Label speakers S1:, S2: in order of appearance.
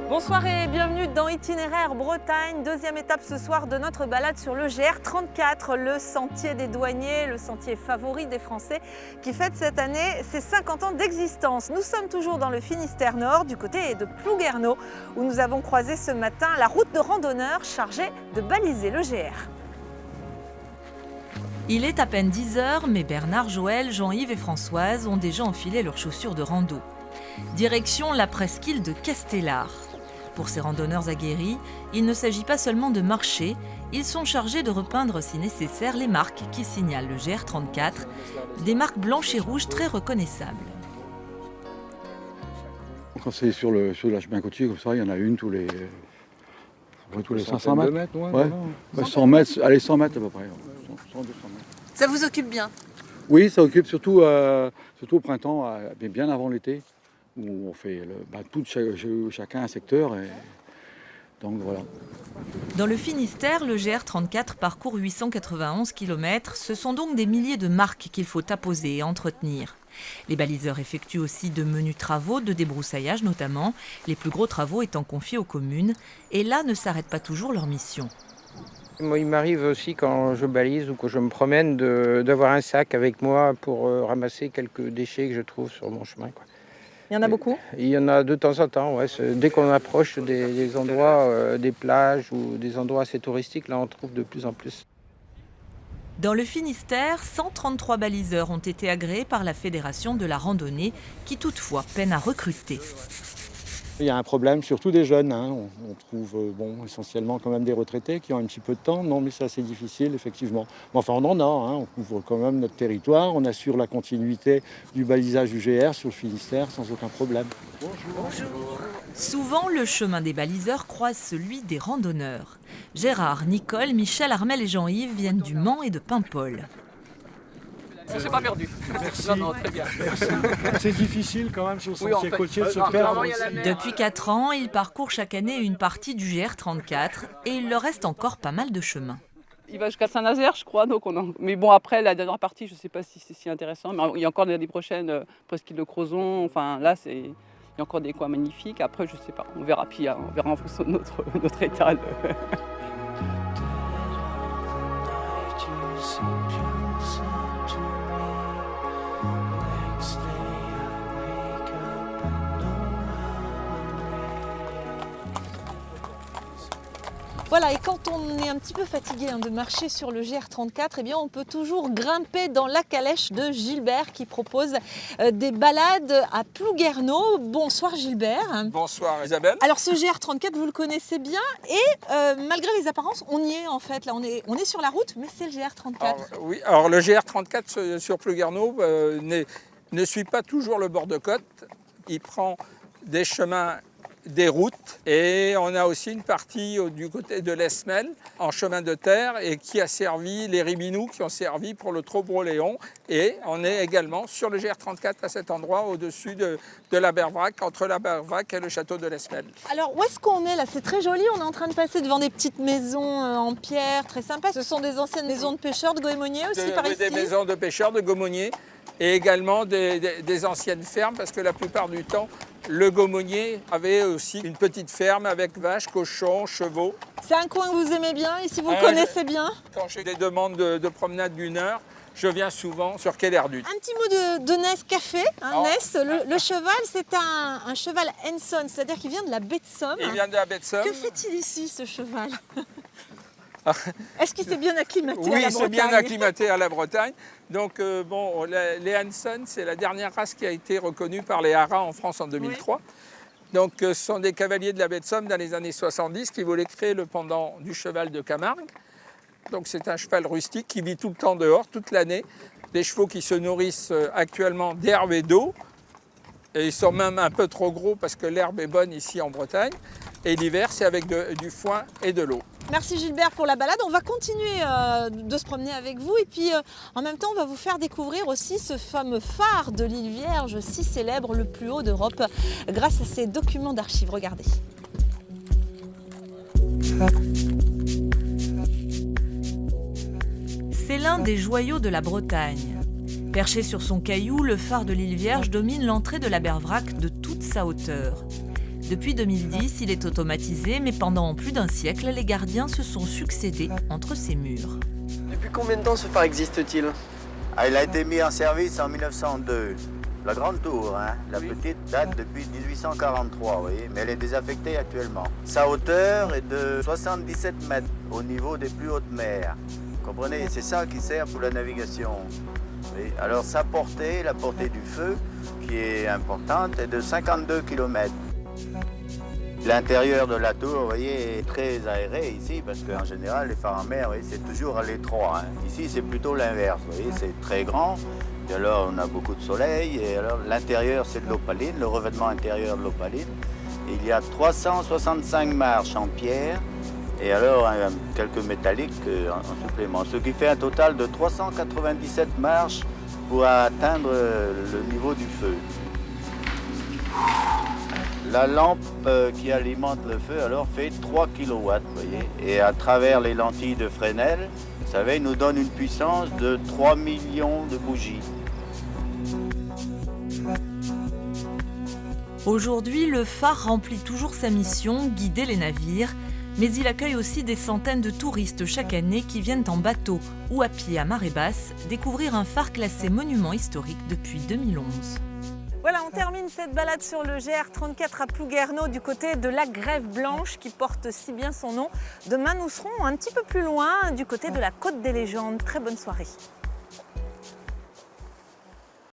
S1: Bonsoir et bienvenue dans Itinéraire Bretagne, deuxième étape ce soir de notre balade sur le GR34, le sentier des douaniers, le sentier favori des Français qui fête cette année ses 50 ans d'existence. Nous sommes toujours dans le Finistère Nord, du côté de Plouguerneau, où nous avons croisé ce matin la route de randonneurs chargée de baliser le GR.
S2: Il est à peine 10 heures, mais Bernard, Joël, Jean-Yves et Françoise ont déjà enfilé leurs chaussures de rando. Direction la presqu'île de Castellar. Pour ces randonneurs aguerris, il ne s'agit pas seulement de marcher, ils sont chargés de repeindre si nécessaire les marques qui signalent le GR34, des marques blanches et rouges très reconnaissables.
S3: Quand c'est sur le chemin côtier comme ça, il y en a une tous les 500 mètres. Ouais. 100 mètres, allez 100 mètres à peu près. 100, 200 mètres.
S1: Ça vous occupe bien?
S3: Oui, ça occupe surtout au printemps, bien avant l'été, où on fait chacun un secteur. Et donc voilà.
S2: Dans le Finistère, le GR34 parcourt 891 km. Ce sont donc des milliers de marques qu'il faut apposer et entretenir. Les baliseurs effectuent aussi de menus travaux de débroussaillage notamment, les plus gros travaux étant confiés aux communes. Et là ne s'arrête pas toujours leur mission.
S4: Moi, il m'arrive aussi quand je balise ou que je me promène d'avoir un sac avec moi pour ramasser quelques déchets que je trouve sur mon chemin, quoi.
S1: Il y en a beaucoup?
S4: Il y en a de temps en temps, ouais. Dès qu'on approche des endroits, des plages ou des endroits assez touristiques, là on trouve de plus en plus.
S2: Dans le Finistère, 133 baliseurs ont été agréés par la Fédération de la randonnée, qui toutefois peine à recruter.
S5: Il y a un problème, surtout des jeunes. On trouve essentiellement quand même des retraités qui ont un petit peu de temps. Non, mais c'est assez difficile, effectivement. Mais enfin, on en a. On couvre quand même notre territoire. On assure la continuité du balisage du GR sur le Finistère sans aucun problème.
S2: Bonjour. Souvent, le chemin des baliseurs croise celui des randonneurs. Gérard, Nicole, Michel, Armel et Jean-Yves viennent du Mans et de Paimpol.
S6: On s'est pas perdu.
S5: Merci.
S6: Non, très bien.
S5: Merci. C'est difficile quand même sur le sentier côtier de se perdre.
S2: Depuis 4 ans, ils parcourent chaque année une partie du GR34 et il leur reste encore pas mal de chemin.
S6: Il va jusqu'à Saint-Nazaire, je crois. Mais bon, après, la dernière partie, je ne sais pas si c'est si intéressant. Mais il y a encore l'année prochaine, presqu'île de Crozon. Enfin, là, il y a encore des coins magnifiques. Après, je ne sais pas. On verra. Puis, on verra en fonction de notre état.
S1: Voilà, et quand on est un petit peu fatigué de marcher sur le GR34, eh bien on peut toujours grimper dans la calèche de Gilbert qui propose des balades à Plouguerneau. Bonsoir Gilbert.
S7: Bonsoir Isabelle.
S1: Alors ce GR34, vous le connaissez bien et malgré les apparences, on y est en fait. Là, on est sur la route, mais c'est le GR34.
S7: Alors le GR34 sur Plouguerneau ne suit pas toujours le bord de côte. Il prend des chemins, des routes, et on a aussi une partie du côté de l'Esmel en chemin de terre et qui a servi les Ribinous qui ont servi pour le Trobreau-Léon, et on est également sur le GR34 à cet endroit au-dessus de la Bervrac, entre la Bervrac et le château de l'Esmel.
S1: Alors où est-ce qu'on est là? C'est très joli, on est en train de passer devant des petites maisons en pierre très sympas. Ce sont des anciennes maisons de pêcheurs de Goémonier aussi par ici?
S7: Des maisons de pêcheurs de Gaumonier et également des anciennes fermes, parce que la plupart du temps le Gaumonier avait aussi une petite ferme avec vaches, cochons, chevaux.
S1: C'est un coin que vous aimez bien, ici vous le connaissez bien?
S7: Quand j'ai des demandes de promenade d'une heure, je viens souvent sur Quai d'Erdut.
S1: Un petit mot de Nescafé. Ness, le cheval, c'est un cheval Henson, c'est-à-dire qu'il vient de la baie de Somme.
S7: Il vient de la baie de Somme.
S1: Que fait-il ici, ce cheval? Est-ce qu'il s'est bien acclimaté à la
S7: Bretagne? Oui, il s'est bien acclimaté à la Bretagne. Donc, les Henson, c'est la dernière race qui a été reconnue par les haras en France en 2003. Oui. Donc, ce sont des cavaliers de la baie de Somme dans les années 70 qui voulaient créer le pendant du cheval de Camargue. Donc, c'est un cheval rustique qui vit tout le temps dehors, toute l'année. Des chevaux qui se nourrissent actuellement d'herbe et d'eau. Et ils sont même un peu trop gros parce que l'herbe est bonne ici en Bretagne. Et l'hiver, c'est avec du foin et de l'eau.
S1: Merci Gilbert pour la balade. On va continuer de se promener avec vous et puis en même temps on va vous faire découvrir aussi ce fameux phare de l'île Vierge, si célèbre, le plus haut d'Europe, grâce à ces documents d'archives. Regardez.
S2: C'est l'un des joyaux de la Bretagne. Perché sur son caillou, le phare de l'île Vierge domine l'entrée de la Bervrac de toute sa hauteur. Depuis 2010, il est automatisé, mais pendant plus d'un siècle, les gardiens se sont succédés entre ses murs.
S8: Depuis combien de temps ce phare existe-t-il?
S9: Il a été mis en service en 1902. La grande tour, hein. La petite date depuis 1843, vous voyez, mais elle est désaffectée actuellement. Sa hauteur est de 77 mètres au niveau des plus hautes mers. Vous comprenez? C'est ça qui sert pour la navigation. Oui. Alors sa portée, la portée du feu, qui est importante, est de 52 km. L'intérieur de la tour, vous voyez, est très aéré ici, parce qu'en général, les phares en mer, c'est toujours à l'étroit. Hein. Ici, c'est plutôt l'inverse, vous voyez, c'est très grand, et alors on a beaucoup de soleil, et alors l'intérieur, c'est de l'opaline, le revêtement intérieur de l'opaline. Il y a 365 marches en pierre, et alors quelques métalliques en supplément, ce qui fait un total de 397 marches pour atteindre le niveau du feu. La lampe qui alimente le feu alors fait 3 kW, vous voyez, et à travers les lentilles de Fresnel, vous savez, il nous donne une puissance de 3 millions de bougies.
S2: Aujourd'hui, le phare remplit toujours sa mission, guider les navires, mais il accueille aussi des centaines de touristes chaque année qui viennent en bateau ou à pied à marée basse découvrir un phare classé monument historique depuis 2011.
S1: Voilà, on termine cette balade sur le GR34 à Plouguerneau du côté de la Grève Blanche qui porte si bien son nom. Demain, nous serons un petit peu plus loin du côté de la Côte des Légendes. Très bonne soirée.